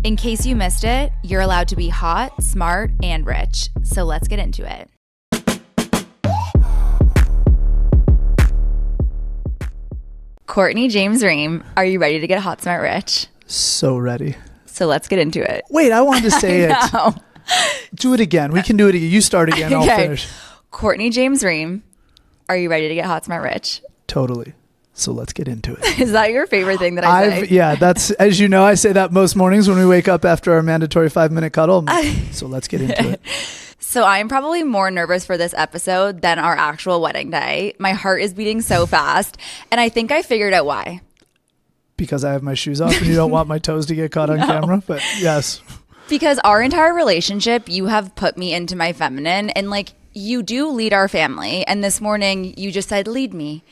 In case you missed it, you're allowed to be hot, smart, and rich. So let's get into it. Courtney James Reum, are you ready to get hot, smart, rich? So ready. So let's get into it. Wait, I wanted to say it. Do it again. We can do it again. You start again. I'll finish. Courtney James Reum, are you ready to get hot, smart, rich? Totally. So let's get into it. Is that your favorite thing that I say? Yeah, that's, as you know, I say that most mornings when we wake up after our mandatory 5-minute cuddle. So let's get into it. So I'm probably more nervous for this episode than our actual wedding day. My heart is beating so fast. And I think I figured out why. Because I have my shoes off and you don't want my toes to get caught on camera. But yes. Because our entire relationship, you have put me into my feminine. And like, you do lead our family. And this morning, you just said, lead me.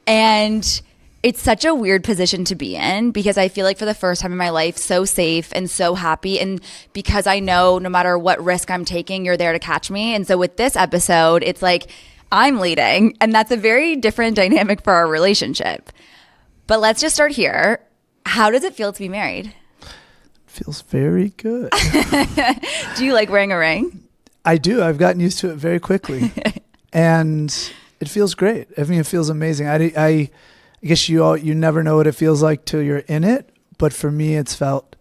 And it's such a weird position to be in because I feel like for the first time in my life, so safe and so happy. And because I know no matter what risk I'm taking, you're there to catch me. And so with this episode, it's like I'm leading. And that's a very different dynamic for our relationship. But let's just start here. How does it feel to be married? Feels very good. Do you like wearing a ring? I do. I've gotten used to it very quickly. And it feels great. I mean, it feels amazing. I guess you never know what it feels like till you're in it. But for me, it's felt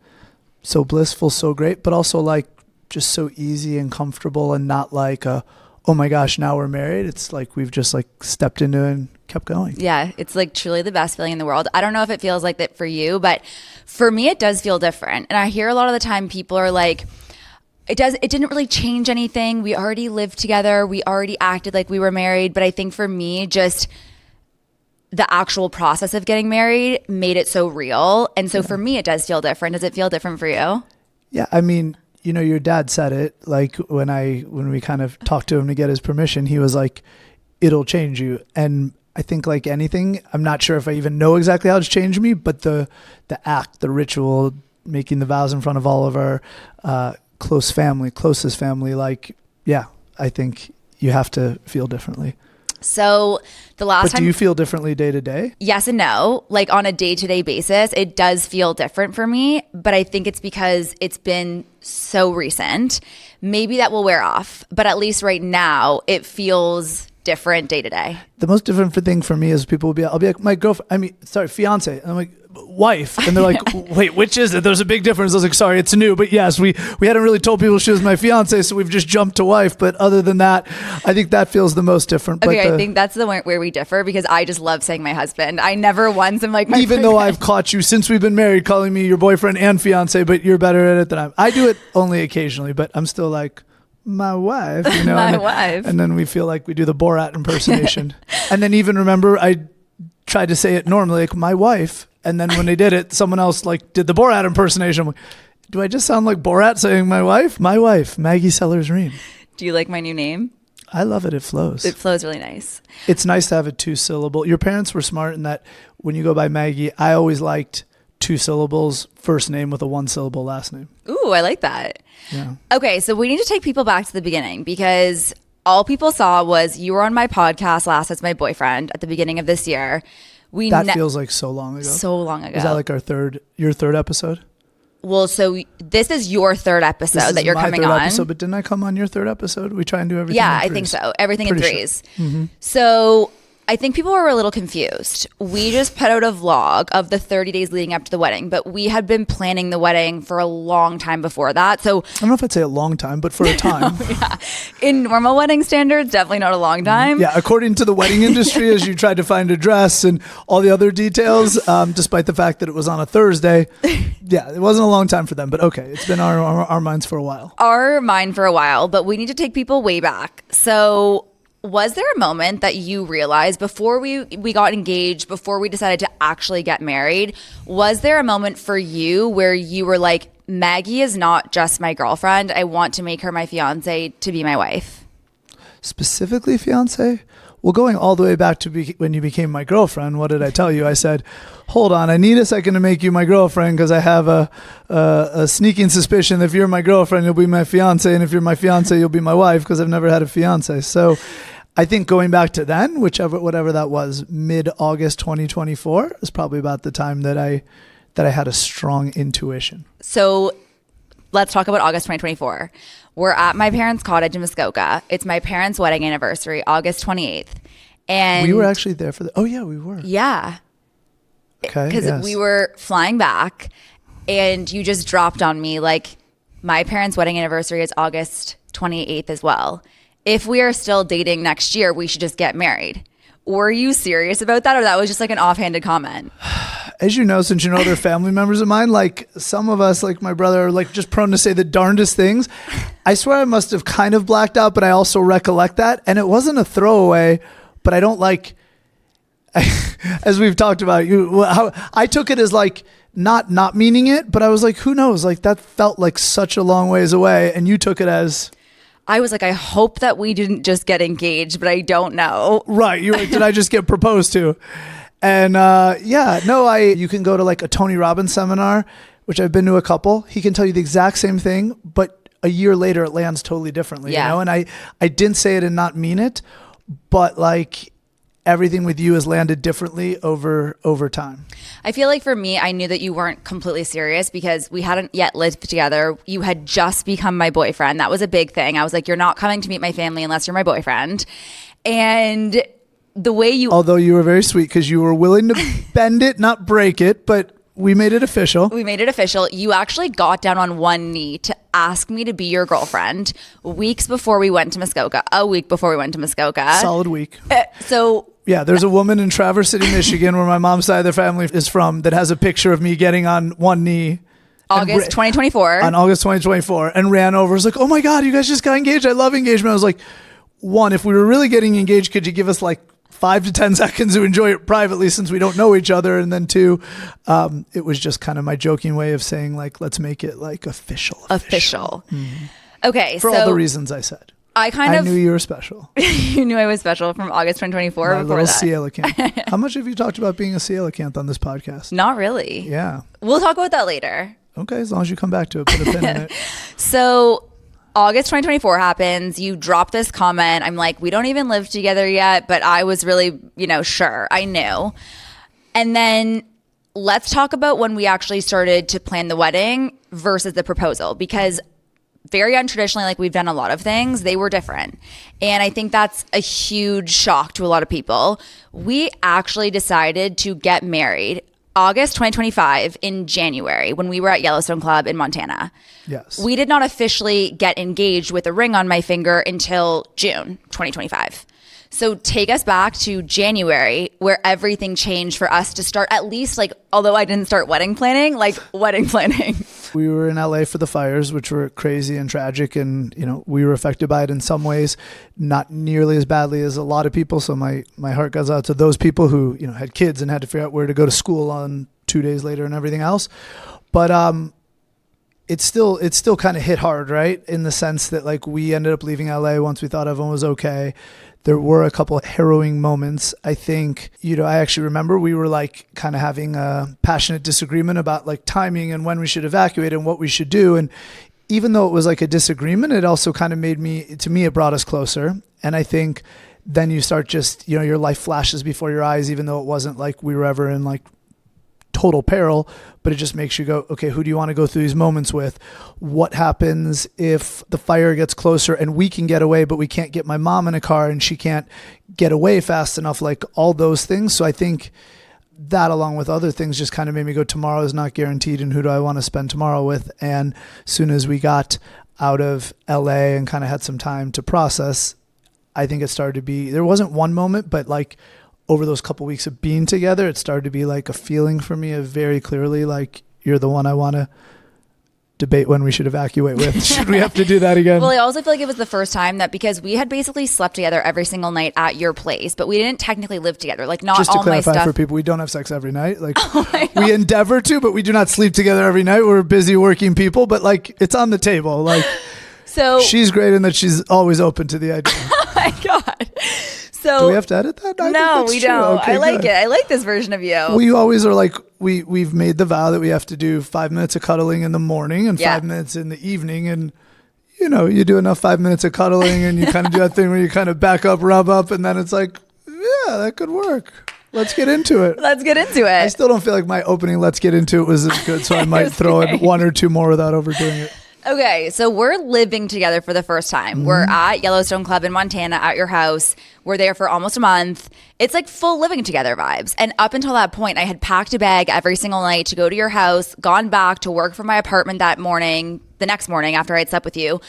so blissful, so great, but also like just so easy and comfortable and not like oh my gosh, now we're married. It's like we've just like stepped into it and kept going. Yeah, it's like truly the best feeling in the world. I don't know if it feels like that for you, but for me, it does feel different. And I hear a lot of the time people are like, it didn't really change anything. We already lived together. We already acted like we were married. But I think for me, just the actual process of getting married made it so real. And so for me, it does feel different. Does it feel different for you? Yeah. I mean, you know, your dad said it like when we kind of talked to him to get his permission, he was like, it'll change you. And I think like anything, I'm not sure if I even know exactly how it's changed me, but the act, the ritual, making the vows in front of all of our closest family, like, yeah, I think you have to feel differently. So the last time... do you feel differently day to day? Yes and no. Like on a day-to-day basis, it does feel different for me, but I think it's because it's been so recent. Maybe that will wear off, but at least right now it feels different day to day. The most different thing for me is I'll be like, my girlfriend, fiance. And I'm like, wife. And they're like, wait, which is it? There's a big difference. I was like, sorry, it's new. But yes, we hadn't really told people she was my fiance, so we've just jumped to wife. But other than that, I think that feels the most different. Okay, I think that's the one where we differ because I just love saying my husband. I never once am like my even though I've caught you since we've been married calling me your boyfriend and fiance, but you're better at it than I do it only occasionally, but I'm still like, my wife, you know, wife. And then we feel like we do the Borat impersonation. And then even remember, I tried to say it normally, like my wife. And then when they did it, someone else like did the Borat impersonation. I'm like, do I just sound like Borat saying my wife? My wife, Maggie Sellers-Reum. Do you like my new name? I love it. It flows. It flows really nice. It's nice to have a 2-syllable. Your parents were smart in that when you go by Maggie, I always liked 2 syllables, first name with a 1-syllable last name. Ooh, I like that. Yeah. Okay, so we need to take people back to the beginning because all people saw was you were on my podcast last as my boyfriend at the beginning of this year. That feels like so long ago. So long ago. Is that like your third episode? Well, so this is your third episode that you're coming on. Episode, but didn't I come on your third episode? We try and do everything in threes. I think so. Everything in threes. Sure. Mm-hmm. So I think people were a little confused. We just put out a vlog of the 30 days leading up to the wedding, but we had been planning the wedding for a long time before that. So I don't know if I'd say a long time, but for a time. Yeah. In normal wedding standards, definitely not a long time. Yeah, according to the wedding industry, as you tried to find a dress and all the other details, despite the fact that it was on a Thursday. Yeah, it wasn't a long time for them, but okay. It's been our minds for a while. Our mind for a while, but we need to take people way back. So was there a moment that you realized before we got engaged, before we decided to actually get married, was there a moment for you where you were like, Maggie is not just my girlfriend. I want to make her my fiance to be my wife? Specifically fiance? Well, going all the way back to when you became my girlfriend, what did I tell you? I said, hold on, I need a second to make you my girlfriend because I have a sneaking suspicion that if you're my girlfriend, you'll be my fiance. And if you're my fiance, you'll be my wife because I've never had a fiance. So I think going back to then, whatever that was, mid-August 2024 is probably about the time that I had a strong intuition. So let's talk about August 2024. We're at my parents' cottage in Muskoka. It's my parents' wedding anniversary, August 28th. And we were actually there for oh yeah, we were. Yeah. Okay. Because we were flying back and you just dropped on me like, my parents' wedding anniversary is August 28th as well. If we are still dating next year, we should just get married. Were you serious about that, or that was just like an offhanded comment? As you know, since you know they're family members of mine, like some of us, like my brother, are like just prone to say the darndest things. I swear I must have kind of blacked out, but I also recollect that. And it wasn't a throwaway, but I don't like, as we've talked about, how I took it as like not meaning it, but I was like, who knows? Like that felt like such a long ways away. And you took it as... I was like, I hope that we didn't just get engaged, but I don't know. Right. You were like, did I just get proposed to? And you can go to like a Tony Robbins seminar, which I've been to a couple. He can tell you the exact same thing, but a year later it lands totally differently. Yeah. You know? And I didn't say it and not mean it, but like everything with you has landed differently over time. I feel like for me, I knew that you weren't completely serious because we hadn't yet lived together. You had just become my boyfriend. That was a big thing. I was like, you're not coming to meet my family unless you're my boyfriend. And the way you... Although you were very sweet because you were willing to bend it, not break it, but we made it official. We made it official. You actually got down on one knee to ask me to be your girlfriend weeks before we went to Muskoka. A week before we went to Muskoka. Solid week. Yeah, there's a woman in Traverse City, Michigan, where my mom's side of the family is from, that has a picture of me getting on one knee. August 2024. On August 2024, and ran over. Was like, oh my God, you guys just got engaged. I love engagement. I was like, one, if we were really getting engaged, could you give us like 5 to 10 seconds to enjoy it privately since we don't know each other? And then two, it was just kind of my joking way of saying like, let's make it like official. Mm-hmm. Okay. For all the reasons I said. I knew you were special. You knew I was special from August 2024. My little coelacanth. How much have you talked about being a coelacanth on this podcast? Not really. Yeah. We'll talk about that later. Okay, as long as you come back to it, put a pin in it. So August 2024 happens. You drop this comment. I'm like, we don't even live together yet, but I was really, sure. I knew. And then let's talk about when we actually started to plan the wedding versus the proposal, because very untraditionally, like we've done a lot of things, they were different. And I think that's a huge shock to a lot of people. We actually decided to get married August 2025 in January when we were at Yellowstone Club in Montana. Yes. We did not officially get engaged with a ring on my finger until June 2025. So take us back to January, where everything changed for us to start, at least like, although I didn't start wedding planning. We were in LA for the fires, which were crazy and tragic. And, we were affected by it in some ways, not nearly as badly as a lot of people. So my heart goes out to those people who, had kids and had to figure out where to go to school on 2 days later and everything else. But, it still kind of hit hard, right? In the sense that like we ended up leaving LA once we thought everyone was okay. There were a couple of harrowing moments. I think, I actually remember we were like kind of having a passionate disagreement about like timing and when we should evacuate and what we should do. And even though it was like a disagreement, it also kind of it brought us closer. And I think then you start just, your life flashes before your eyes, even though it wasn't like we were ever in like total peril, but it just makes you go, okay, who do you want to go through these moments with? What happens if the fire gets closer and we can get away, but we can't get my mom in a car and she can't get away fast enough, like all those things. So I think that, along with other things, just kind of made me go, tomorrow is not guaranteed, and who do I want to spend tomorrow with? And as soon as we got out of LA and kind of had some time to process, I think it started to be, there wasn't one moment, but like over those couple weeks of being together, it started to be like a feeling for me of very clearly like, you're the one I want to debate when we should evacuate with. Should we have to do that again? Well, I also feel like it was the first time that, because we had basically slept together every single night at your place, but we didn't technically live together. Like not just to all my clarify stuff. For people, we don't have sex every night. Like we endeavor to, but we do not sleep together every night. We're busy working people, but like it's on the table. Like so she's great in that she's always open to the idea. Oh my God. So do we have to edit that? No, we don't. Okay, I like it. I like this version of you. We always are like, we've made the vow that we have to do 5 minutes of cuddling in the morning and 5 minutes in the evening. And, you do enough 5 minutes of cuddling and you kind of do that thing where you kind of back up, rub up, and then it's like, yeah, that could work. Let's get into it. I still don't feel like my opening let's get into it was as good, so I might throw in 1 or 2 more without overdoing it. Okay, so we're living together for the first time. We're at Yellowstone Club in Montana at your house. We're there for almost a month. It's like full living together vibes. And up until that point, I had packed a bag every single night to go to your house, gone back to work from my apartment that morning, the next morning after I'd slept with you.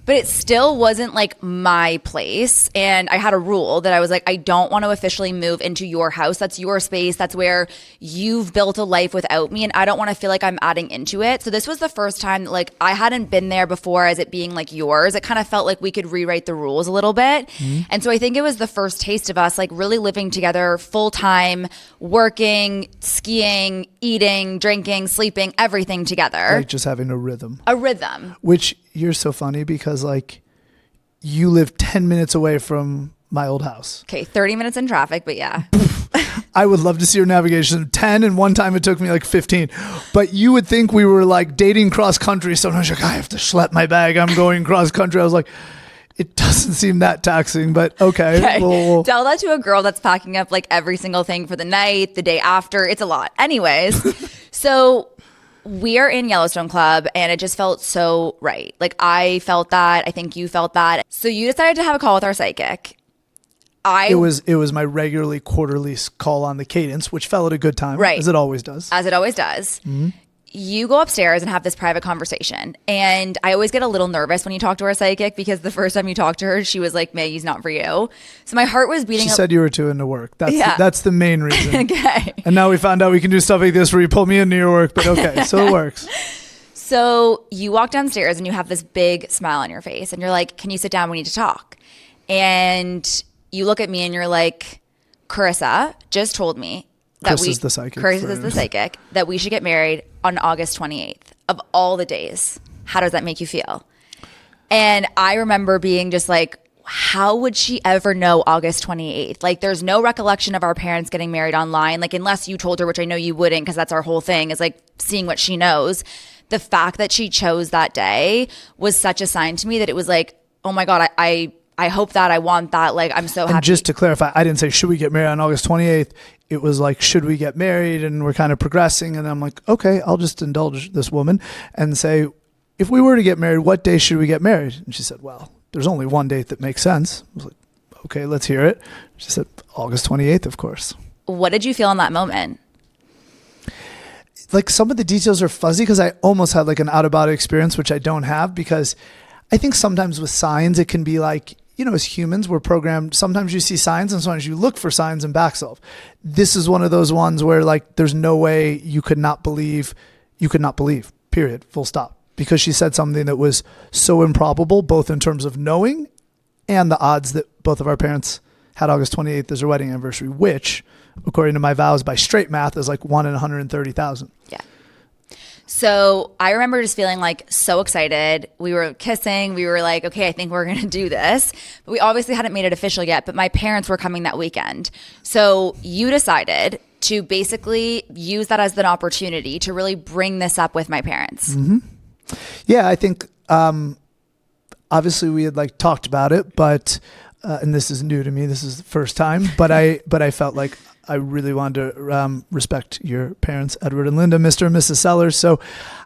But it still wasn't like my place. And I had a rule that I was like, I don't want to officially move into your house. That's your space. That's where you've built a life without me. And I don't want to feel like I'm adding into it. So this was the first time that like I hadn't been there before as it being like yours. It kind of felt like we could rewrite the rules a little bit. And so I think it was the first taste of us like really living together full time, working, skiing, eating, drinking, sleeping, everything together. Like just having a rhythm. A rhythm. Which you're so funny because like you live 10 minutes away from my old house. Okay, 30 minutes in traffic, but yeah. I would love to see your navigation. 10 and one time it took me like 15. But you would think we were like dating cross country. Sometimes you're like, I have to schlep my bag. I'm going cross country. I was like, it doesn't seem that taxing, but okay. We'll tell that to a girl that's packing up like every single thing for the night, the day after. It's a lot. Anyways, so we are in Yellowstone Club and it just felt so right. Like I felt that. I think you felt that. So you decided to have a call with our psychic. It was my regularly quarterly call on the cadence, which fell at a good time, right? As it always does. As it always does. You go upstairs and have this private conversation. And I always get a little nervous when you talk to our psychic because the first time you talked to her, she was like, Maggie's not for you. So my heart was beating. She said you were too into work. That's the main reason. Okay. And now we found out we can do stuff like this where you pull me into your work, but okay, so it works. So you walk downstairs and you have this big smile on your face and you're like, can you sit down? We need to talk. And you look at me and you're like, Carissa just told me that Chris is the psychic. Chris is the psychic, that we should get married on August 28th of all the days. How does that make you feel? And I remember being just like, how would she ever know August 28th? Like there's no recollection of our parents getting married online. Like unless you told her, which I know you wouldn't because that's our whole thing is like seeing what she knows. The fact that she chose that day was such a sign to me that it was like, oh my God, I hope that, I want that. Like, I'm so happy. And just to clarify, I didn't say, should we get married on August 28th? It was like, should we get married? And we're kind of progressing. And I'm like, okay, I'll just indulge this woman and say, if we were to get married, what day should we get married? And she said, well, there's only one date that makes sense. I was like, okay, let's hear it. She said, August 28th, of course. What did you feel in that moment? Like some of the details are fuzzy because I almost had like an out-of-body experience, which I don't have because I think sometimes with signs, it can be like, you know, as humans, we're programmed. Sometimes you see signs and sometimes you look for signs and back self. This is one of those ones where like, there's no way you could not believe, period, full stop. Because she said something that was so improbable, both in terms of knowing and the odds that both of our parents had August 28th as their wedding anniversary, which according to my vows by straight math is like 1 in 130,000. Yeah. So I remember just feeling like so excited. We were kissing. We were like, okay, I think we're going to do this. But we obviously hadn't made it official yet, but my parents were coming that weekend. So you decided to basically use that as an opportunity to really bring this up with my parents. Mm-hmm. Yeah, I think obviously we had like talked about it, but and this is new to me. This is the first time, but I felt like I really wanted to respect your parents, Edward and Linda, Mr. and Mrs. Sellers. So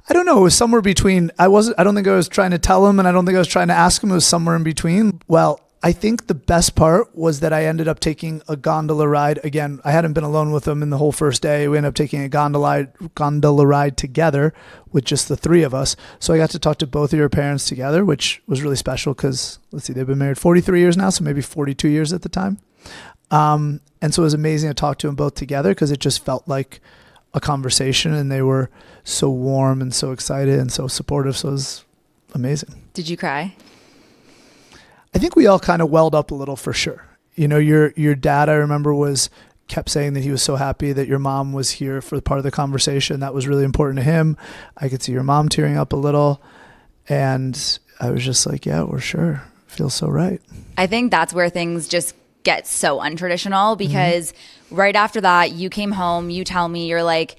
I don't know. It was somewhere between. I don't think I was trying to tell them, and I don't think I was trying to ask them. It was somewhere in between. Well, I think the best part was that I ended up taking a gondola ride. Again, I hadn't been alone with them in the whole first day. We ended up taking a gondola ride together with just the three of us. So I got to talk to both of your parents together, which was really special because, let's see, they've been married 43 years now, so maybe 42 years at the time. And so it was amazing to talk to them both together because it just felt like a conversation and they were so warm and so excited and so supportive. So it was amazing. Did you cry? I think we all kind of welled up a little for sure. You know, your dad, I remember, kept saying that he was so happy that your mom was here for part of the conversation. That was really important to him. I could see your mom tearing up a little. And I was just like, yeah, we're sure. Feels so right. I think that's where things just get so untraditional because right after that, you came home, you tell me, you're like,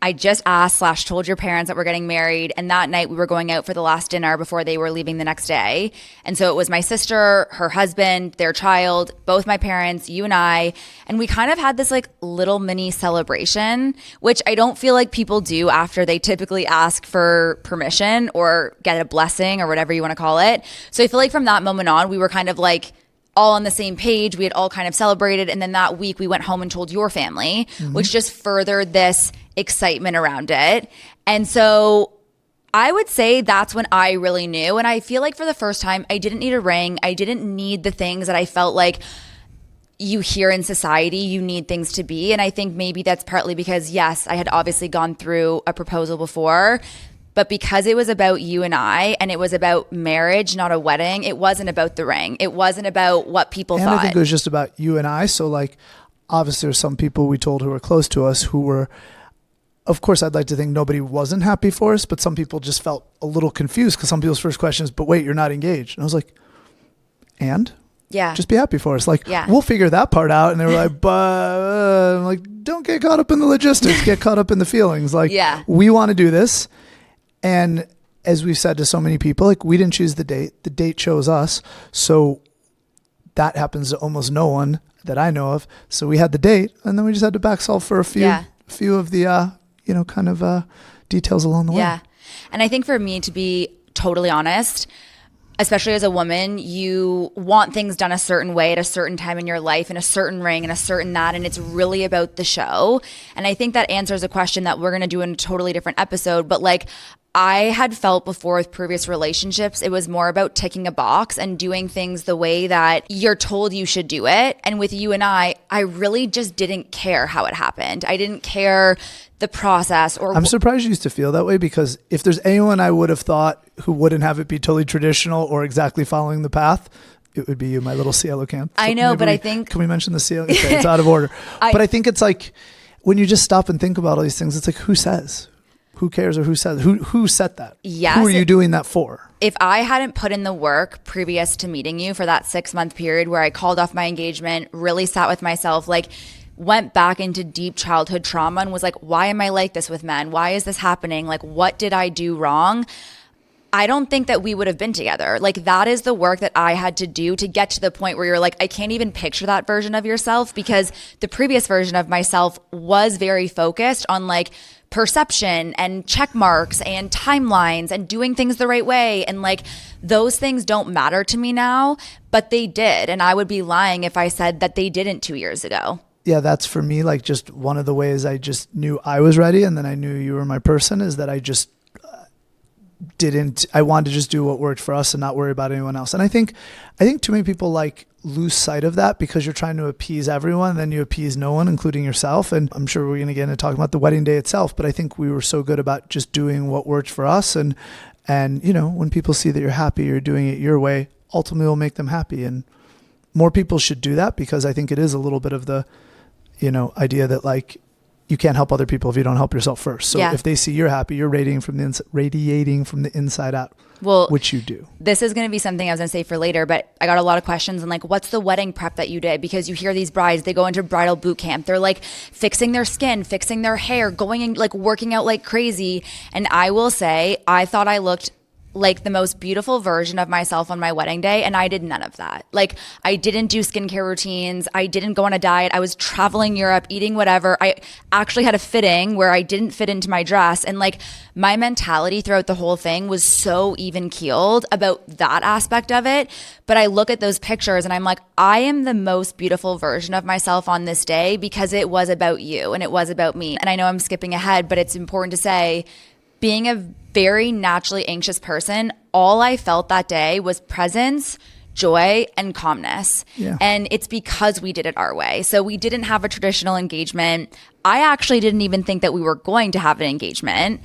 I just asked / told your parents that we're getting married. And that night we were going out for the last dinner before they were leaving the next day. And so it was my sister, her husband, their child, both my parents, you and I. And we kind of had this like little mini celebration, which I don't feel like people do after they typically ask for permission or get a blessing or whatever you want to call it. So I feel like from that moment on, we were kind of like all on the same page. We had all kind of celebrated. And then that week we went home and told your family, which just furthered this excitement around it. And so I would say that's when I really knew. And I feel like for the first time, I didn't need a ring. I didn't need the things that I felt like you hear in society, you need things to be. And I think maybe that's partly because, yes, I had obviously gone through a proposal before, but because it was about you and I, and it was about marriage, not a wedding, it wasn't about the ring. It wasn't about what people thought. I think it was just about you and I. So like, obviously there's some people we told who were close to us who were, of course, I'd like to think nobody wasn't happy for us, but some people just felt a little confused because some people's first question is, but wait, you're not engaged. And I was like, and? Yeah. Just be happy for us. Like, yeah. We'll figure that part out. And they were like, but I'm like, don't get caught up in the logistics, get caught up in the feelings. Like, we want to do this. And as we've said to so many people, like, we didn't choose the date chose us. So that happens to almost no one that I know of. So we had the date, and then we just had to back solve for a few of the, details along the way. Yeah. And I think for me, to be totally honest, especially as a woman, you want things done a certain way at a certain time in your life, and a certain ring and a certain that, and it's really about the show. And I think that answers a question that we're going to do in a totally different episode. But like, I had felt before with previous relationships, it was more about ticking a box and doing things the way that you're told you should do it. And with you and I really just didn't care how it happened. I didn't care the process. Or I'm surprised you used to feel that way, because if there's anyone I would have thought who wouldn't have it be totally traditional or exactly following the path, it would be you, my little cielo camp. So I know, but I think... Can we mention the cielo? Okay, it's out of order. But I think it's like, when you just stop and think about all these things, it's like, who says? Who cares, or who says? Who set that? Yes. Who are you doing that for? If I hadn't put in the work previous to meeting you for that 6-month period where I called off my engagement, really sat with myself, like went back into deep childhood trauma and was like, why am I like this with men? Why is this happening? Like, what did I do wrong? I don't think that we would have been together. Like, that is the work that I had to do to get to the point where you're like, I can't even picture that version of yourself, because the previous version of myself was very focused on like perception and check marks and timelines and doing things the right way. And like, those things don't matter to me now, but they did. And I would be lying if I said that they didn't 2 years ago. Yeah, that's for me, like, just one of the ways I just knew I was ready, and then I knew you were my person, is that I just I wanted to just do what worked for us and not worry about anyone else. And I think too many people like lose sight of that, because you're trying to appease everyone, then you appease no one, including yourself. And I'm sure we're going to get into talking about the wedding day itself, but I think we were so good about just doing what worked for us. And you know, when people see that you're happy, you're doing it your way, ultimately will make them happy. And more people should do that, because I think it is a little bit of the, you know, idea that like, you can't help other people if you don't help yourself first. So if they see you're happy, you're radiating from the inside out. Well, which you do. This is going to be something I was going to say for later, but I got a lot of questions on like, what's the wedding prep that you did? Because you hear these brides, they go into bridal boot camp. They're like fixing their skin, fixing their hair, going and like working out like crazy. And I will say, I thought I looked like the most beautiful version of myself on my wedding day, and I did none of that. Like, I didn't do skincare routines. I didn't go on a diet. I was traveling Europe, eating whatever. I actually had a fitting where I didn't fit into my dress, and like, my mentality throughout the whole thing was so even keeled about that aspect of it. But I look at those pictures and I'm like, I am the most beautiful version of myself on this day, because it was about you and it was about me. And I know I'm skipping ahead, but it's important to say, being a very naturally anxious person, all I felt that day was presence, joy, and calmness. Yeah. And it's because we did it our way. So we didn't have a traditional engagement. I actually didn't even think that we were going to have an engagement,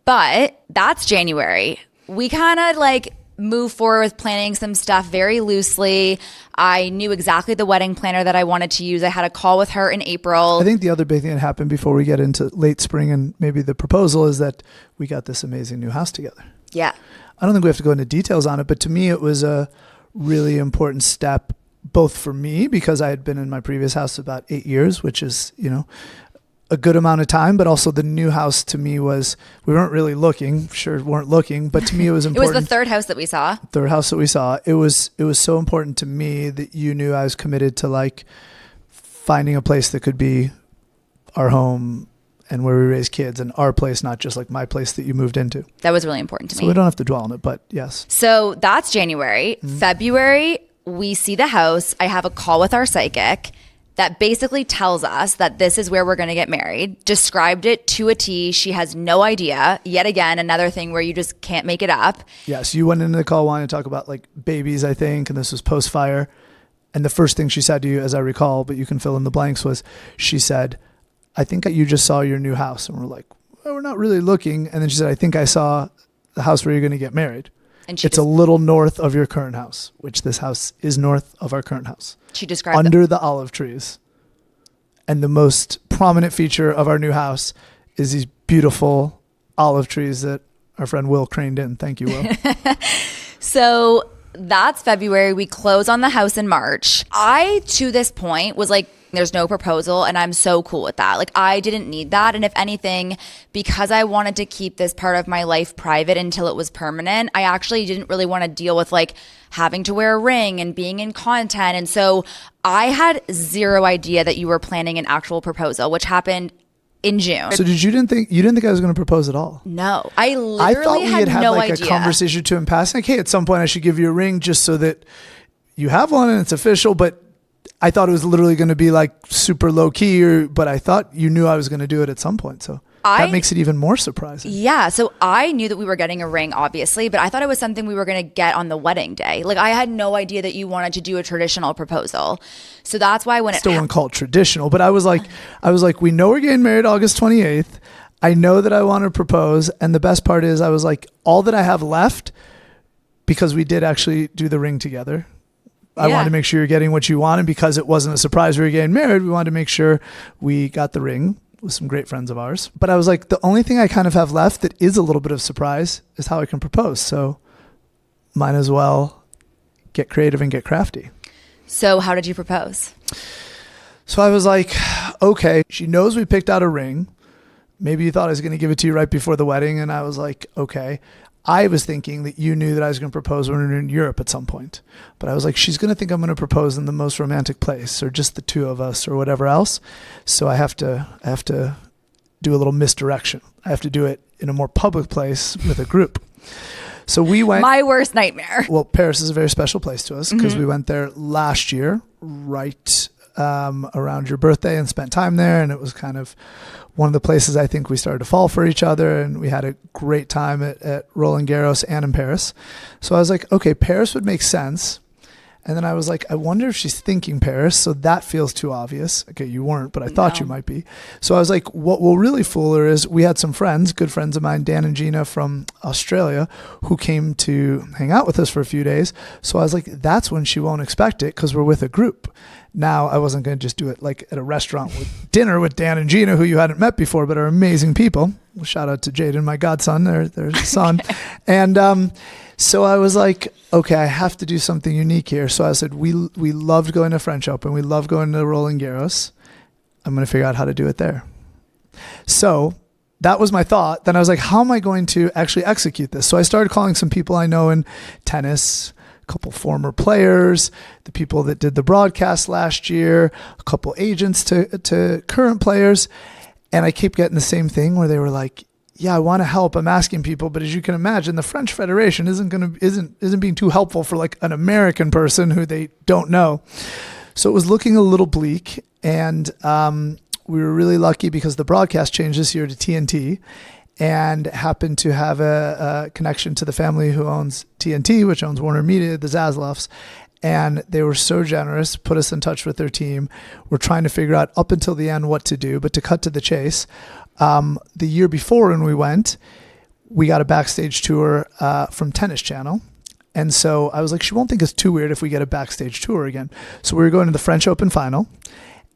but that's January. We kind of like move forward with planning some stuff very loosely. I knew exactly the wedding planner that I wanted to use. I had a call with her in April. I think the other big thing that happened before we get into late spring and maybe the proposal is that we got this amazing new house together. Yeah. I don't think we have to go into details on it, but to me it was a really important step, both for me, because I had been in my previous house about 8 years, which is, you know, a good amount of time, but also the new house to me was, we weren't really looking, weren't looking, but to me it was important. It was the third house that we saw. Third house that we saw. It was so important to me that you knew I was committed to like finding a place that could be our home and where we raise kids, and our place, not just like my place that you moved into. That was really important to me. So we don't have to dwell on it, but yes. So that's January. February, we see the house. I have a call with our psychic that basically tells us that this is where we're going to get married. Described it to a T. She has no idea. Yet again, another thing where you just can't make it up. Yes, you went into the call wanting to talk about like babies, I think, and this was post-fire. And the first thing she said to you, as I recall, but you can fill in the blanks, was she said, I think you just saw your new house. And we're like, well, we're not really looking. And then she said, I think I saw the house where you're going to get married. And it's a little north of your current house, which this house is north of our current house. She described under the olive trees. And the most prominent feature of our new house is these beautiful olive trees that our friend Will craned in. Thank you, Will. So that's February. We close on the house in March. I, to this point, was like, there's no proposal, and I'm so cool with that. Like, I didn't need that. And if anything, because I wanted to keep this part of my life private until it was permanent, I actually didn't really want to deal with like having to wear a ring and being in content. And so I had zero idea that you were planning an actual proposal, which happened in June. So you didn't think I was going to propose at all? No, I literally thought we had no like idea. a conversation to in passing. Like, hey, at some point I should give you a ring just so that you have one and it's official. But I thought it was literally going to be like super low key, but I thought you knew I was going to do it at some point. So that makes it even more surprising. Yeah. So I knew that we were getting a ring, obviously, but I thought it was something we were going to get on the wedding day. Like, I had no idea that you wanted to do a traditional proposal. So that's why when still wouldn't call it traditional, but I was like, we know we're getting married August 28th. I know that I want to propose. And the best part is I was like, all that I have left, because we did actually do the ring together. I wanted to make sure you're getting what you wanted, because it wasn't a surprise we were getting married. We wanted to make sure we got the ring with some great friends of ours. But I was like, the only thing I kind of have left that is a little bit of surprise is how I can propose. So might as well get creative and get crafty. So how did you propose? So I was like, okay, she knows we picked out a ring. Maybe you thought I was going to give it to you right before the wedding. And I was like, okay. I was thinking that you knew that I was going to propose when we were in Europe at some point. But I was like, she's going to think I'm going to propose in the most romantic place, or just the two of us, or whatever else. So I have to do a little misdirection. I have to do it in a more public place with a group. So we went. My worst nightmare. Well, Paris is a very special place to us because we went there last year, right around your birthday, and spent time there. And it was kind of one of the places I think we started to fall for each other, and we had a great time at Roland Garros and in Paris. So I was like, okay, Paris would make sense. And then I was like, I wonder if she's thinking Paris. So that feels too obvious. Okay, you weren't, but I thought you might be. So I was like, what will really fool her is we had some friends, good friends of mine, Dan and Gina from Australia, who came to hang out with us for a few days. So I was like, that's when she won't expect it, because we're with a group. Now, I wasn't going to just do it like at a restaurant with dinner with Dan and Gina, who you hadn't met before, but are amazing people. Well, shout out to Jaden, my godson, their son. Okay. And so I was like, okay, I have to do something unique here. So I said, we loved going to French Open. We love going to Roland Garros. I'm going to figure out how to do it there. So that was my thought. Then I was like, how am I going to actually execute this? So I started calling some people I know in tennis, a couple former players, the people that did the broadcast last year, a couple agents to current players. And I keep getting the same thing where they were like, yeah, I want to help. I'm asking people, but as you can imagine, the French Federation isn't being too helpful for like an American person who they don't know. So it was looking a little bleak, and we were really lucky because the broadcast changed this year to TNT, and happened to have a connection to the family who owns TNT, which owns Warner Media, the Zasloffs. And they were so generous, put us in touch with their team. We're trying to figure out up until the end what to do. But to cut to the chase, the year before when we went, we got a backstage tour from Tennis Channel. And so I was like, she won't think it's too weird if we get a backstage tour again. So we were going to the French Open final.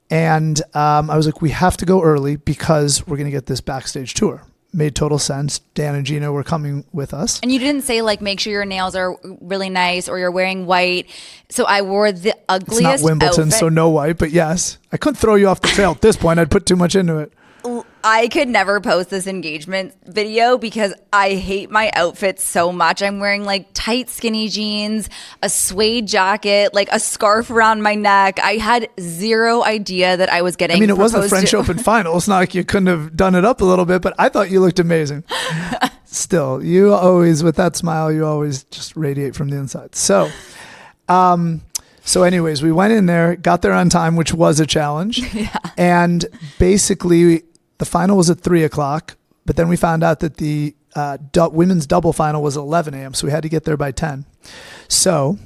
And I was like, we have to go early because we're going to get this backstage tour. Made total sense. Dan and Gina were coming with us. And you didn't say like, make sure your nails are really nice or you're wearing white. So I wore the ugliest It's not Wimbledon, outfit. So no white, but yes. I couldn't throw you off the trail at this point. I'd put too much into it. I could never post this engagement video because I hate my outfit so much. I'm wearing like tight skinny jeans, a suede jacket, like a scarf around my neck. I had zero idea that I was getting it was the proposed French to. Open final. It's not like you couldn't have done it up a little bit, but I thought you looked amazing. Still, you always, with that smile, you always just radiate from the inside. So, anyways, we went in there, got there on time, which was a challenge. Yeah. And basically, the final was at 3:00, but then we found out that the women's double final was at 11 a.m., so we had to get there by 10. So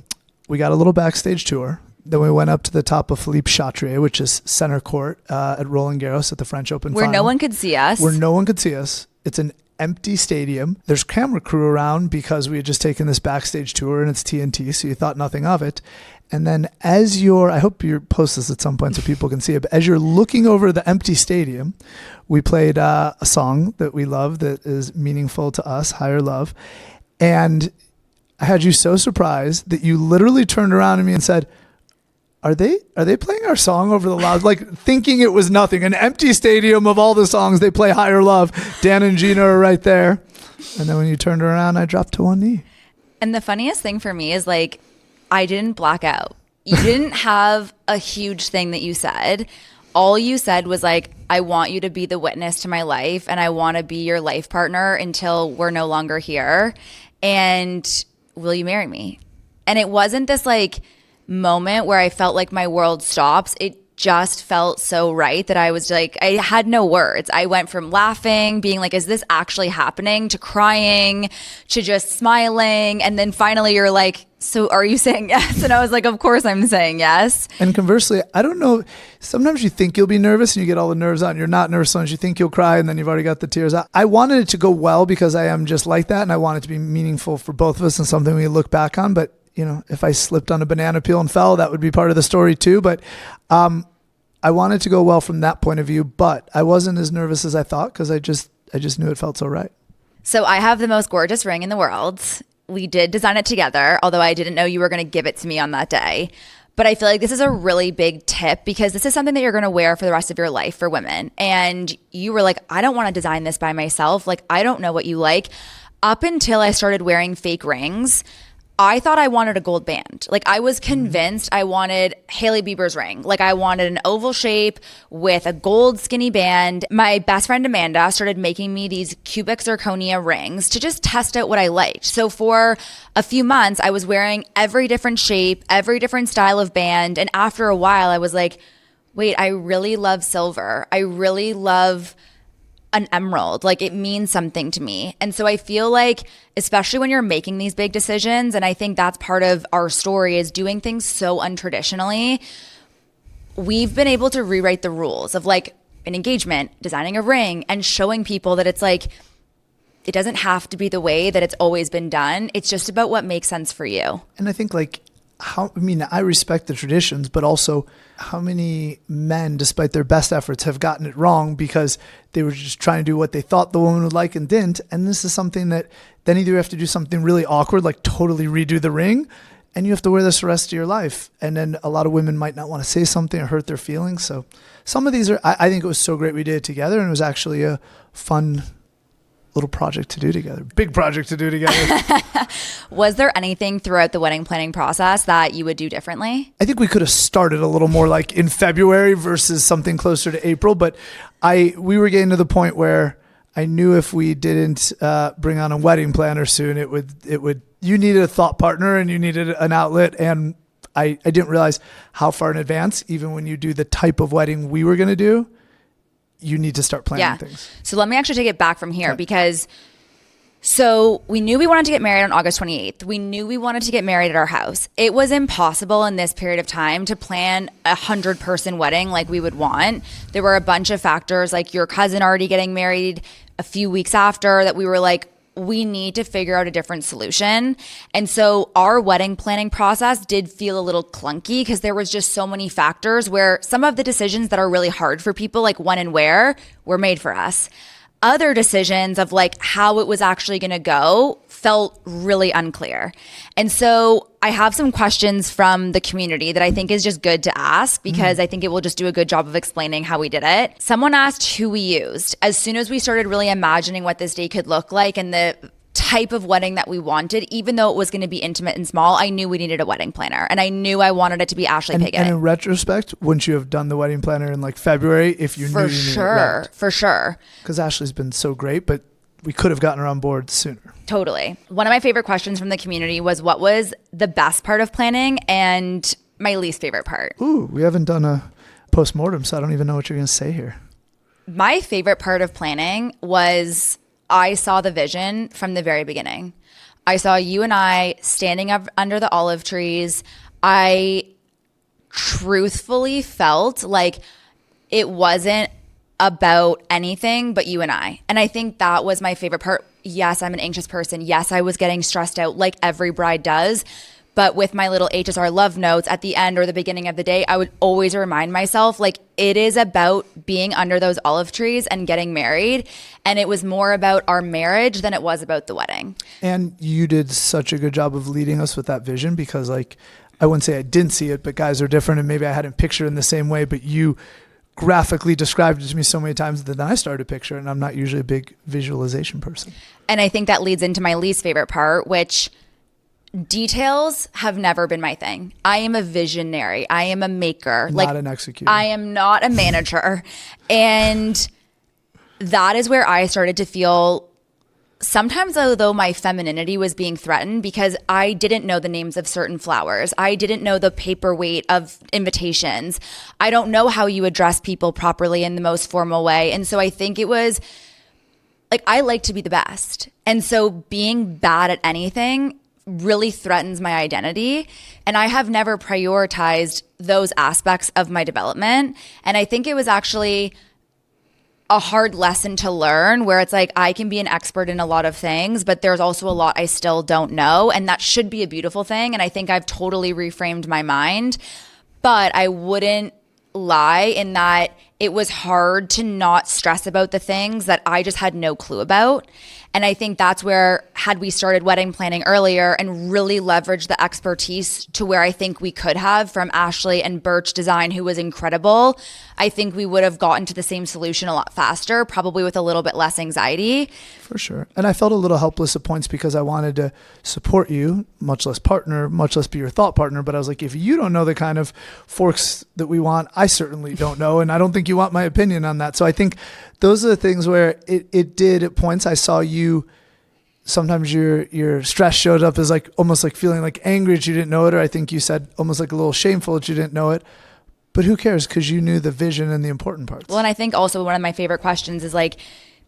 we got a little backstage tour. Then we went up to the top of Philippe Chatrier, which is center court at Roland Garros at the French Open Where final. no one could see us. Where no one could see us. It's an empty stadium. There's camera crew around because we had just taken this backstage tour and it's TNT, so you thought nothing of it. And then I hope you post this at some point so people can see it, but as you're looking over the empty stadium, we played a song that we love that is meaningful to us, Higher Love. And I had you so surprised that you literally turned around to me and said, Are they playing our song over the loud? Like thinking it was nothing. An empty stadium of all the songs, they play Higher Love. Dan and Gina are right there. And then when you turned around, I dropped to one knee. And the funniest thing for me is like, I didn't black out. You didn't have a huge thing that you said. All you said was like, I want you to be the witness to my life and I want to be your life partner until we're no longer here. And will you marry me? And it wasn't this like moment where I felt like my world stops. It just felt so right that I was like, I had no words. I went from laughing, being like, is this actually happening, to crying, to just smiling. And then finally you're like, so are you saying yes? And I was like, of course I'm saying yes. And conversely, I don't know, sometimes you think you'll be nervous and you get all the nerves out and you're not nervous. Sometimes you think you'll cry and then you've already got the tears out. I wanted it to go well because I am just like that. And I want it to be meaningful for both of us and something we look back on. But if I slipped on a banana peel and fell, that would be part of the story too. But I wanted to go well from that point of view, but I wasn't as nervous as I thought because I just knew it felt so right. So I have the most gorgeous ring in the world. We did design it together, although I didn't know you were going to give it to me on that day. But I feel like this is a really big tip because this is something that you're going to wear for the rest of your life for women. And you were like, I don't want to design this by myself. Like, I don't know what you like. Up until I started wearing fake rings, I thought I wanted a gold band. Like I was convinced I wanted Hailey Bieber's ring. Like I wanted an oval shape with a gold skinny band. My best friend Amanda started making me these cubic zirconia rings to just test out what I liked. So for a few months, I was wearing every different shape, every different style of band. And after a while, I was like, wait, I really love silver. I really love an emerald. Like it means something to me. And so I feel like, especially when you're making these big decisions, and I think that's part of our story is doing things so untraditionally, we've been able to rewrite the rules of like an engagement, designing a ring, and showing people that it's like, it doesn't have to be the way that it's always been done. It's just about what makes sense for you. And I think like I respect the traditions, but also how many men, despite their best efforts, have gotten it wrong because they were just trying to do what they thought the woman would like and didn't. And this is something that then either you have to do something really awkward, like totally redo the ring, and you have to wear this the rest of your life. And then a lot of women might not want to say something or hurt their feelings. So some of these I think it was so great we did it together, and it was actually a fun little project to do together. Big project to do together. Was there anything throughout the wedding planning process that you would do differently? I think we could have started a little more like in February versus something closer to April, but we were getting to the point where I knew if we didn't bring on a wedding planner soon, it would you needed a thought partner and you needed an outlet, and I didn't realize how far in advance, even when you do the type of wedding we were going to do, you need to start planning things. So let me actually take it back from here because so we knew we wanted to get married on August 28th. We knew we wanted to get married at our house. It was impossible in this period of time to plan a 100-person wedding like we would want. There were a bunch of factors like your cousin already getting married a few weeks after that we were like, we need to figure out a different solution. And so our wedding planning process did feel a little clunky because there was just so many factors where some of the decisions that are really hard for people, like when and where, were made for us. Other decisions of like how it was actually going to go felt really unclear. And so I have some questions from the community that I think is just good to ask because I think it will just do a good job of explaining how we did it. Someone asked who we used. As soon as we started really imagining what this day could look like and the type of wedding that we wanted, even though it was going to be intimate and small, I knew we needed a wedding planner. And I knew I wanted it to be Ashley Piggott. And in retrospect, wouldn't you have done the wedding planner in like February if you knew you needed it? Right? For sure. Because Ashley's been so great, but we could have gotten her on board sooner. Totally. One of my favorite questions from the community was what was the best part of planning and my least favorite part. Ooh, we haven't done a postmortem, so I don't even know what you're going to say here. My favorite part of planning was I saw the vision from the very beginning. I saw you and I standing up under the olive trees. I truthfully felt like it wasn't about anything but you and I. And I think that was my favorite part. Yes, I'm an anxious person. Yes, I was getting stressed out like every bride does. But with my little HSR love notes at the end or the beginning of the day, I would always remind myself, like, it is about being under those olive trees and getting married. And it was more about our marriage than it was about the wedding. And you did such a good job of leading us with that vision because, like, I wouldn't say I didn't see it, but guys are different and maybe I hadn't pictured in the same way, but you graphically described it to me so many times that then I started to picture it, and I'm not usually a big visualization person. And I think that leads into my least favorite part, which details have never been my thing. I am a visionary. I am a maker. Not an executor. I am not a manager. And that is where I started to feel sometimes, although my femininity was being threatened because I didn't know the names of certain flowers. I didn't know the paperweight of invitations. I don't know how you address people properly in the most formal way. And so I think it was like, I like to be the best. And so being bad at anything really threatens my identity. And I have never prioritized those aspects of my development. And I think it was actually a hard lesson to learn where it's like, I can be an expert in a lot of things, but there's also a lot I still don't know. And that should be a beautiful thing. And I think I've totally reframed my mind, but I wouldn't lie in that it was hard to not stress about the things that I just had no clue about. And I think that's where, had we started wedding planning earlier and really leveraged the expertise to where I think we could have from Ashley and Birch Design, who was incredible, I think we would have gotten to the same solution a lot faster, probably with a little bit less anxiety. For sure. And I felt a little helpless at points because I wanted to support you, much less partner, much less be your thought partner. But I was like, if you don't know the kind of forks that we want, I certainly don't know. And I don't think you want my opinion on that. So I think those are the things where it did at points. I saw you, sometimes your stress showed up as like almost like feeling like angry that you didn't know it. Or I think you said almost like a little shameful that you didn't know it. But who cares? Because you knew the vision and the important parts. Well, and I think also one of my favorite questions is like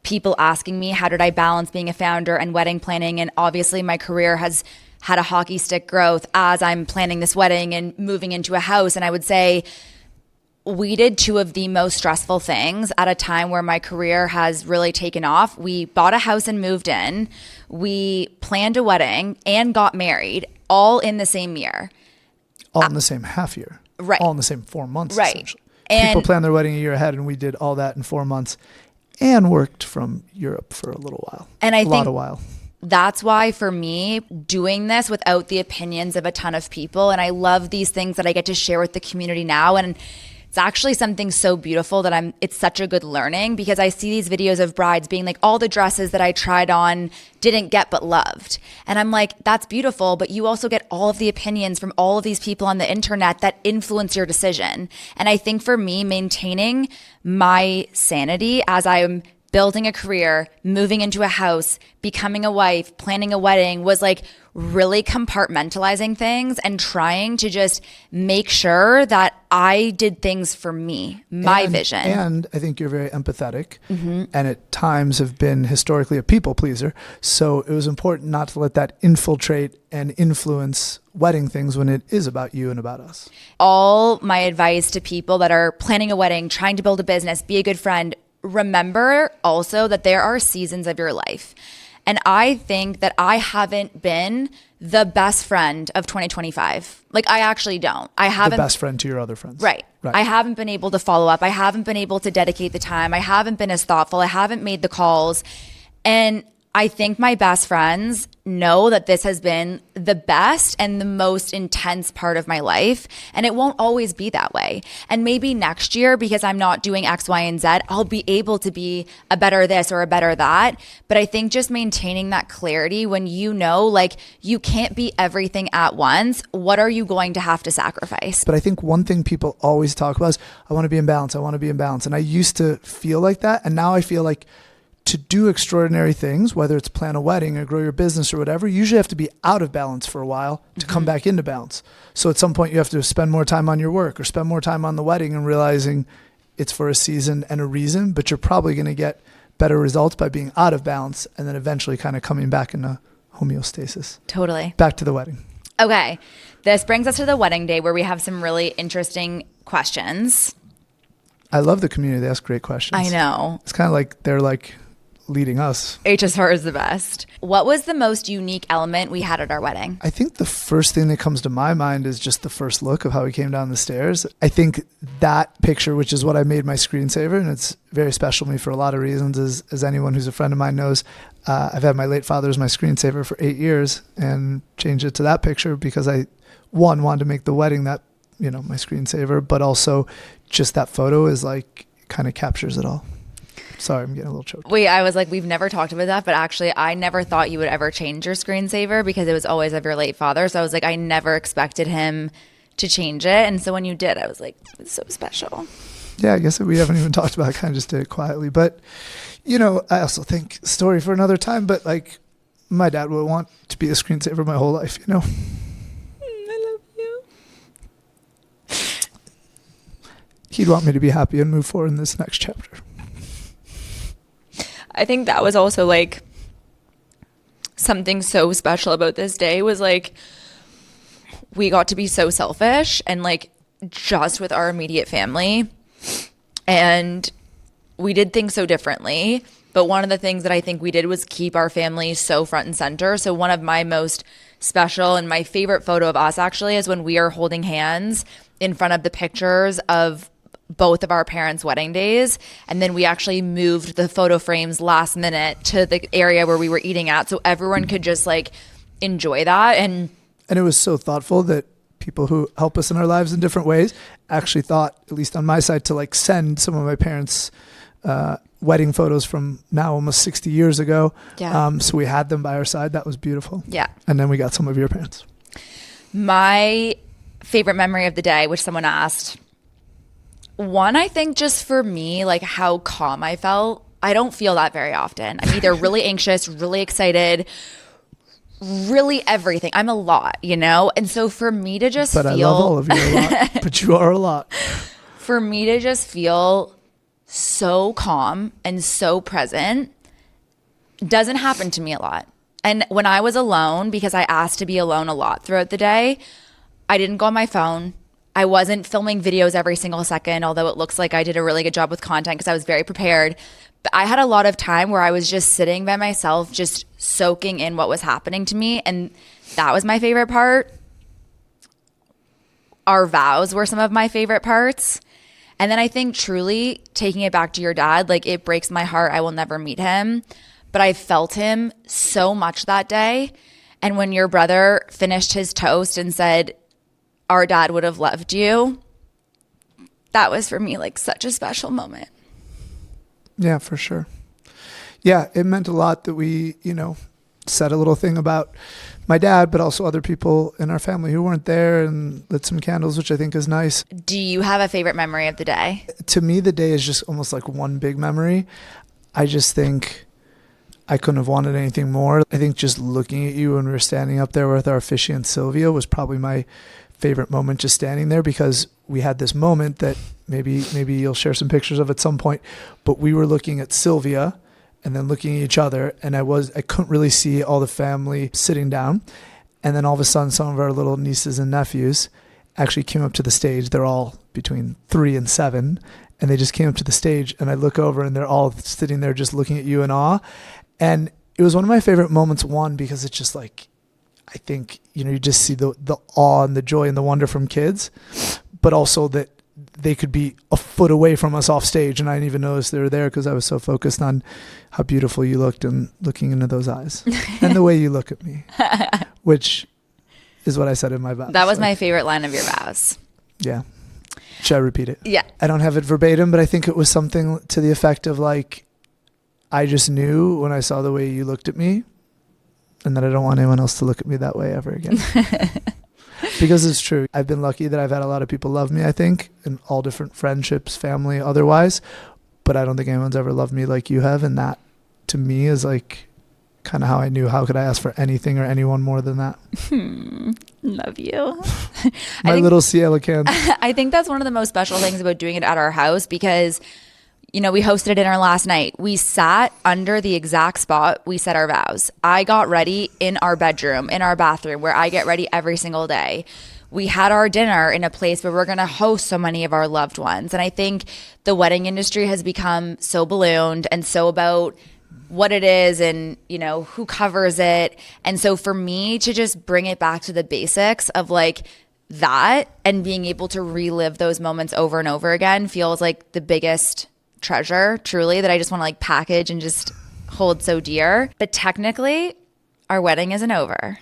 people asking me, how did I balance being a founder and wedding planning? And obviously my career has had a hockey stick growth as I'm planning this wedding and moving into a house. And I would say we did two of the most stressful things at a time where my career has really taken off. We bought a house and moved in. We planned a wedding and got married all in the same year. All in the same half year. Right. All in the same 4 months, right. Essentially. And people plan their wedding a year ahead, and we did all that in 4 months and worked from Europe for a little while. And I think a while. That's why for me, doing this without the opinions of a ton of people, and I love these things that I get to share with the community now, and it's actually something so beautiful that it's such a good learning because I see these videos of brides being like, all the dresses that I tried on didn't get but loved. And I'm like, that's beautiful, but you also get all of the opinions from all of these people on the internet that influence your decision. And I think for me, maintaining my sanity as I'm building a career, moving into a house, becoming a wife, planning a wedding was like really compartmentalizing things and trying to just make sure that I did things for me, my vision. And I think you're very empathetic and at times have been historically a people pleaser. So it was important not to let that infiltrate and influence wedding things when it is about you and about us. All my advice to people that are planning a wedding, trying to build a business, be a good friend, remember also that there are seasons of your life. And I think that I haven't been the best friend of 2025. Like, I actually don't. I haven't. The best friend to your other friends. Right. I haven't been able to follow up. I haven't been able to dedicate the time. I haven't been as thoughtful. I haven't made the calls. And I think my best friends know that this has been the best and the most intense part of my life, and it won't always be that way. And maybe next year, because I'm not doing X, Y, and Z, I'll be able to be a better this or a better that. But I think just maintaining that clarity when you know, like, you can't be everything at once. What are you going to have to sacrifice? But I think one thing people always talk about is, I want to be in balance. I want to be in balance. And I used to feel like that. And now I feel like to do extraordinary things, whether it's plan a wedding or grow your business or whatever, you usually have to be out of balance for a while to come back into balance. So at some point you have to spend more time on your work or spend more time on the wedding and realizing it's for a season and a reason, but you're probably going to get better results by being out of balance and then eventually kind of coming back into homeostasis. Totally. Back to the wedding. Okay. This brings us to the wedding day where we have some really interesting questions. I love the community. They ask great questions. I know. It's kind of like they're like leading us. HSR is the best. What was the most unique element we had at our wedding? I think the first thing that comes to my mind is just the first look of how we came down the stairs. I think that picture, which is what I made my screensaver, and it's very special to me for a lot of reasons, as anyone who's a friend of mine knows, I've had my late father as my screensaver for 8 years and changed it to that picture because I, one, wanted to make the wedding that, my screensaver, but also just that photo is like, kind of captures it all. Sorry, I'm getting a little choked. Wait, I was like, we've never talked about that, but actually I never thought you would ever change your screensaver because it was always of your late father. So I was like, I never expected him to change it. And so when you did, I was like, it's so special. Yeah, I guess we haven't even talked about it. I kind of just did it quietly. But, I also think story for another time, but like my dad would want to be a screensaver my whole life, I love you. He'd want me to be happy and move forward in this next chapter. I think that was also like something so special about this day was like we got to be so selfish and like just with our immediate family, and we did things so differently. But one of the things that I think we did was keep our family so front and center. So one of my most special and my favorite photo of us actually is when we are holding hands in front of the pictures of both of our parents' wedding days. And then we actually moved the photo frames last minute to the area where we were eating at so everyone could just like enjoy that. And it was so thoughtful that people who help us in our lives in different ways actually thought, at least on my side, to like send some of my parents' wedding photos from now almost 60 years ago. Yeah. So we had them by our side. That was beautiful. Yeah. And then we got some of your parents. My favorite memory of the day, which someone asked, one, I think just for me, like how calm I felt. I don't feel that very often. I'm either really anxious, really excited, really everything. I'm a lot, And so for me to just But I love all of you a lot. But you are a lot. For me to just feel so calm and so present doesn't happen to me a lot. And when I was alone, because I asked to be alone a lot throughout the day, I didn't go on my phone. I wasn't filming videos every single second, although it looks like I did a really good job with content because I was very prepared. But I had a lot of time where I was just sitting by myself, just soaking in what was happening to me. And that was my favorite part. Our vows were some of my favorite parts. And then I think truly taking it back to your dad, like it breaks my heart. I will never meet him. But I felt him so much that day. And when your brother finished his toast and said, "Our dad would have loved you," that was for me like such a special moment. Yeah, for sure. Yeah, it meant a lot that we, said a little thing about my dad, but also other people in our family who weren't there and lit some candles, which I think is nice. Do you have a favorite memory of the day? To me, the day is just almost like one big memory. I just think I couldn't have wanted anything more. I think just looking at you when we were standing up there with our officiant Sylvia was probably my favorite moment, just standing there, because we had this moment that maybe you'll share some pictures of at some point, but we were looking at Sylvia and then looking at each other, and I couldn't really see all the family sitting down. And then all of a sudden, some of our little nieces and nephews actually came up to the stage. They're all between 3 and 7, and they just came up to the stage, and I look over and they're all sitting there just looking at you in awe. And it was one of my favorite moments, one, because it's just like, I think, you just see the awe and the joy and the wonder from kids, but also that they could be a foot away from us off stage, and I didn't even notice they were there because I was so focused on how beautiful you looked and looking into those eyes and the way you look at me, which is what I said in my vows. That was my favorite line of your vows. Yeah. Should I repeat it? Yeah. I don't have it verbatim, but I think it was something to the effect of like, I just knew when I saw the way you looked at me, and that I don't want anyone else to look at me that way ever again. Because it's true. I've been lucky that I've had a lot of people love me, I think, in all different friendships, family, otherwise. But I don't think anyone's ever loved me like you have. And that, to me, is like kind of how I knew, how could I ask for anything or anyone more than that? Love you. My little Ciela can. I think that's one of the most special things about doing it at our house because, you know, we hosted a dinner last night. We sat under the exact spot we said our vows. I got ready in our bedroom, in our bathroom, where I get ready every single day. We had our dinner in a place where we're going to host so many of our loved ones. And I think the wedding industry has become so ballooned and so about what it is and, you know, who covers it. And so for me to just bring it back to the basics of like that and being able to relive those moments over and over again feels like the biggest treasure, truly, that I just want to like package and just hold so dear. But technically, our wedding isn't over.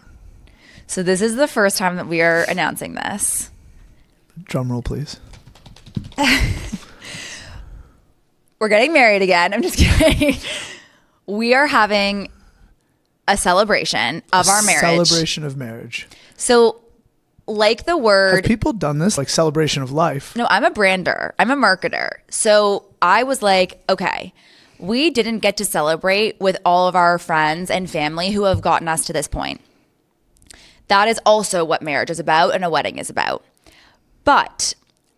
So this is the first time that we are announcing this. Drum roll, please. We're getting married again. I'm just kidding. We are having a celebration of our marriage. Celebration of marriage. So like the word... Have people done this? Like celebration of life? No, I'm a brander. I'm a marketer. So I was like, okay, we didn't get to celebrate with all of our friends and family who have gotten us to this point. That is also what marriage is about and a wedding is about. But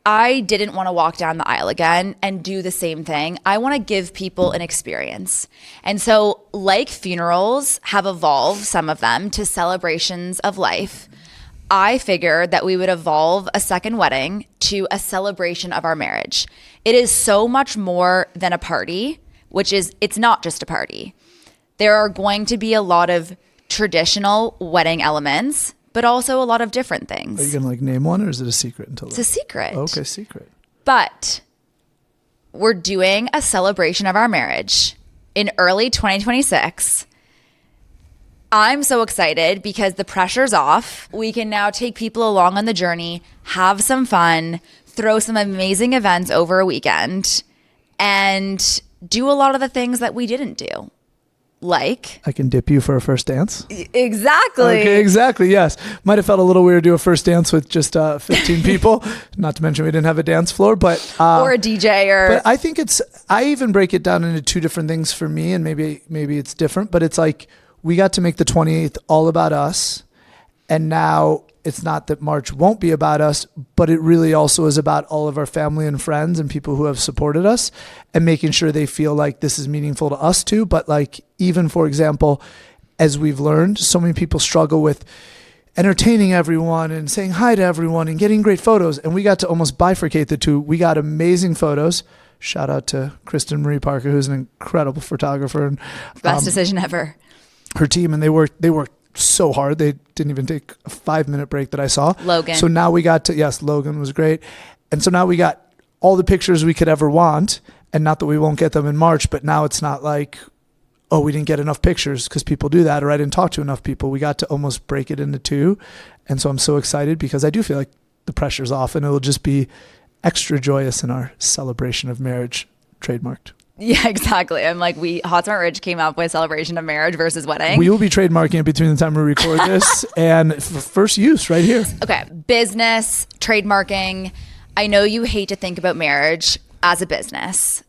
I didn't want to walk down the aisle again and do the same thing. I want to give people an experience. And so like funerals have evolved, some of them, to celebrations of life, I figured that we would evolve a second wedding to a celebration of our marriage. It is so much more than a party, it's not just a party. There are going to be a lot of traditional wedding elements, but also a lot of different things. Are you going to like name one or is it a secret until It's a secret. Okay, secret. But we're doing a celebration of our marriage in early 2026. I'm so excited because the pressure's off. We can now take people along on the journey, have some fun, throw some amazing events over a weekend, and do a lot of the things that we didn't do. Like? I can dip you for a first dance. Exactly. Okay, exactly, yes. Might have felt a little weird to do a first dance with just 15 people. Not to mention we didn't have a dance floor, but... or a DJ or... But I think I even break it down into two different things for me, and maybe it's different, but it's like we got to make the 28th all about us, and now it's not that March won't be about us, but it really also is about all of our family and friends and people who have supported us and making sure they feel like this is meaningful to us too. But like, even for example, as we've learned, so many people struggle with entertaining everyone and saying hi to everyone and getting great photos. And we got to almost bifurcate the two. We got amazing photos. Shout out to Kristen Marie Parker, who's an incredible photographer. And, best decision ever. Her team, and they worked so hard. They didn't even take a 5-minute break that I saw. Logan. So now we got to, yes, Logan was great. And so now we got all the pictures we could ever want. And not that we won't get them in March, but now it's not like, oh, we didn't get enough pictures because people do that, or I didn't talk to enough people. We got to almost break it into two. And so I'm so excited because I do feel like the pressure's off and it will just be extra joyous in our celebration of marriage, trademarked. Yeah, exactly. I'm like, Hot Smart Rich came up with celebration of marriage versus wedding. We will be trademarking it between the time we record this and first use right here. Okay. Business, trademarking. I know you hate to think about marriage as a business,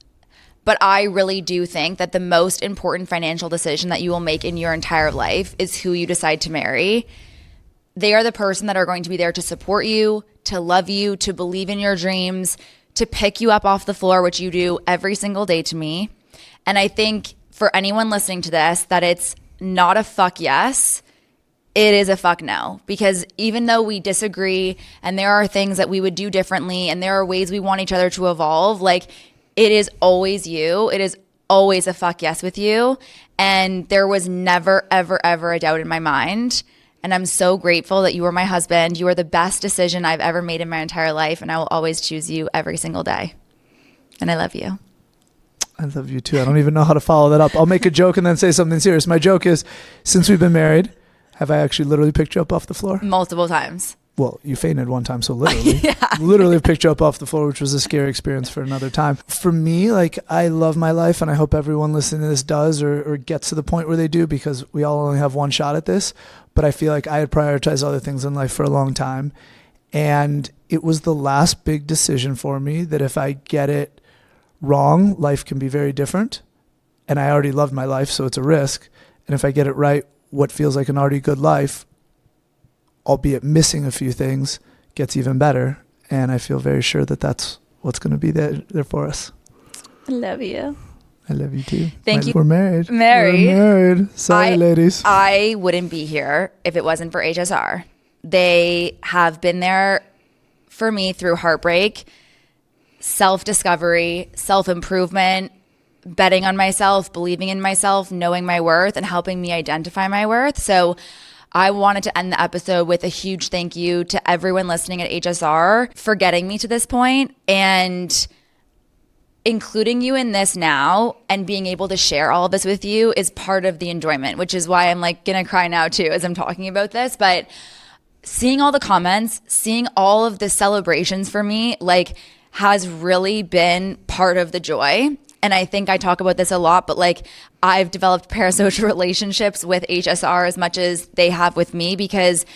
but I really do think that the most important financial decision that you will make in your entire life is who you decide to marry. They are the person that are going to be there to support you, to love you, to believe in your dreams, to pick you up off the floor, which you do every single day to me. And I think for anyone listening to this, that it's not a fuck yes, it is a fuck no. Because even though we disagree and there are things that we would do differently and there are ways we want each other to evolve, like it is always you. It is always a fuck yes with you. And there was never, ever, ever a doubt in my mind. And I'm so grateful that you are my husband. You are the best decision I've ever made in my entire life. And I will always choose you every single day. And I love you. I love you too. I don't even know how to follow that up. I'll make a joke and then say something serious. My joke is, since we've been married, have I actually literally picked you up off the floor? Multiple times. Well, you fainted one time, so literally. Literally picked you up off the floor, which was a scary experience for another time. For me, like, I love my life, and I hope everyone listening to this does or gets to the point where they do, because we all only have one shot at this. But I feel like I had prioritized other things in life for a long time. And it was the last big decision for me that if I get it wrong, life can be very different. And I already loved my life, so it's a risk. And if I get it right, what feels like an already good life, albeit missing a few things, gets even better. And I feel very sure that that's what's going to be there for us. I love you. I love you too. Thank you. We're married. Married. We're married. Sorry, ladies. I wouldn't be here if it wasn't for HSR. They have been there for me through heartbreak, self-discovery, self-improvement, betting on myself, believing in myself, knowing my worth, and helping me identify my worth. So I wanted to end the episode with a huge thank you to everyone listening at HSR for getting me to this point and including you in this now, and being able to share all of this with you is part of the enjoyment, which is why I'm like gonna cry now too as I'm talking about this. But seeing all the comments, seeing all of the celebrations for me, like, has really been part of the joy. And I think I talk about this a lot, but like, I've developed parasocial relationships with HSR as much as they have with me, because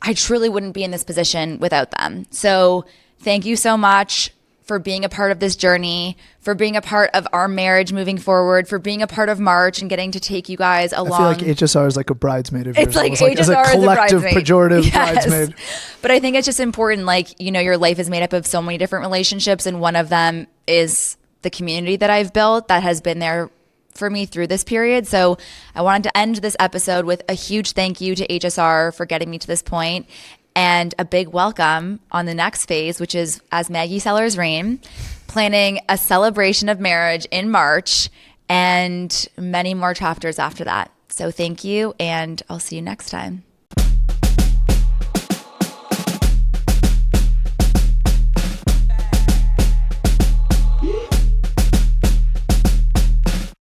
I truly wouldn't be in this position without them. So thank you so much for being a part of this journey, for being a part of our marriage moving forward, for being a part of March and getting to take you guys along. I feel like HSR is like a bridesmaid of yours. It's like HSR as a collective bridesmaid. pejorative Yes. bridesmaid. But I think it's just important, like, you know, your life is made up of so many different relationships, and one of them is the community that I've built that has been there for me through this period. So I wanted to end this episode with a huge thank you to HSR for getting me to this point, and a big welcome on the next phase, which is as Maggie Sellers Reum, planning a celebration of marriage in March and many more chapters after that. So thank you, and I'll see you next time.